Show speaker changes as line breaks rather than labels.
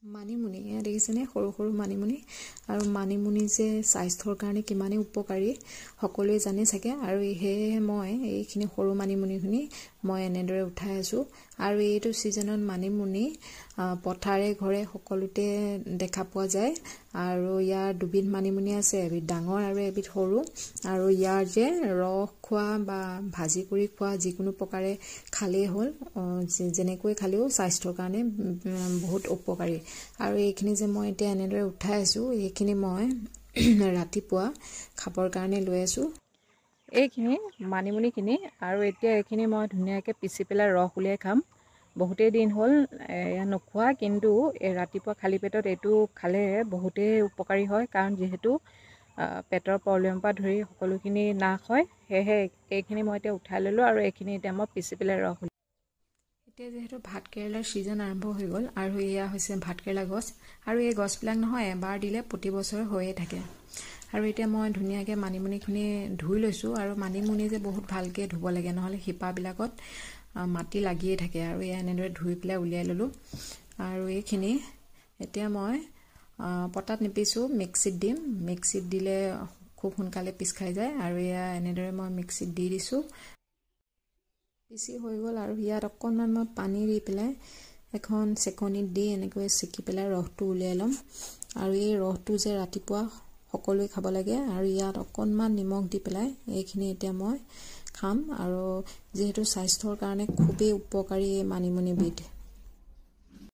মানিমুনি দেখিছেনে সৰু সৰু মানিমুনি আৰু মানিমুনি যে স্বাস্থ্যৰ কাৰণে কিমানে উপকাৰী সকলোৱে জানে চাগে আৰু সেয়ে মই এইখিনি সৰু মানিমুনিখিনি মই এনেদৰে উঠাই আছো আৰু এইটো সিজনত মানিমুনি পথাৰে ঘৰে সকলোতে দেখা পোৱা যায় আৰু ইয়াৰ দুবিধ মানিমুনি আছে এবিধ ডাঙৰ আৰু এবিধ সৰু আৰু ইয়াৰ যে ৰস খোৱা বা ভাজি কৰি খোৱা যিকোনো প্ৰকাৰে খালেই হ'ল যেনেকৈ খালেও স্বাস্থ্যৰ কাৰণে বহুত উপকাৰী আৰু এইখিনি যে মই এতিয়া এনেদৰে উঠাই আছো এইখিনি মই ৰাতিপুৱা খাবৰ কাৰণে লৈ আছো এইখিনি মানিমুনিখিনি আৰু এতিয়া এইখিনি মই ধুনীয়াকৈ পিচি পেলাই ৰস উলিয়াই খাম বহুতেই দিন হ'ল এয়া নোখোৱা কিন্তু ৰাতিপুৱা খালী পেটত এইটো খালে বহুতেই উপকাৰী হয় কাৰণ যিহেতু পেটৰ প্ৰব্লেমৰ পৰা ধৰি সকলোখিনি নাশ হয় সেয়েহে এইখিনি মই এতিয়া উঠাই ল'লোঁ আৰু এইখিনি এতিয়া মই পিচি পেলাই ৰস এতিয়া যেহেতু ভাতকেৰেলাৰ সিজন আৰম্ভ হৈ গ'ল আৰু এয়া হৈছে ভাতকেৰেলা গছ আৰু এই গছবিলাক নহয় এবাৰ দিলে প্ৰতি বছৰ হৈয়ে থাকে আৰু এতিয়া মই ধুনীয়াকৈ মানিমুনিখিনি ধুই লৈছোঁ আৰু মানিমুনি যে বহুত ভালকৈ ধুব লাগে নহ'লে শিপাবিলাকত মাটি লাগিয়ে থাকে আৰু এয়া এনেদৰে ধুই পেলাই উলিয়াই ল'লোঁ আৰু এইখিনি এতিয়া মই পটাত নিপিছোঁ মিক্সিত দিম মিক্সিত দিলে খুব সোনকালে পিছ খাই যায় আৰু এয়া এনেদৰে মই মিক্সিত দি দিছোঁ পিচি হৈ গ'ল আৰু ইয়াত অকণমান মই পানী দি পেলাই এখন চেকনিত দি এনেকৈ চেকি পেলাই ৰসটো উলিয়াই ল'ম আৰু এই ৰসটো যে ৰাতিপুৱা সকলোৱে খাব লাগে আৰু ইয়াত অকণমান নিমখ দি পেলাই এইখিনি এতিয়া মই খাম আৰু যিহেতু স্বাস্থ্যৰ কাৰণে খুবেই উপকাৰী মানিমুনি বিধ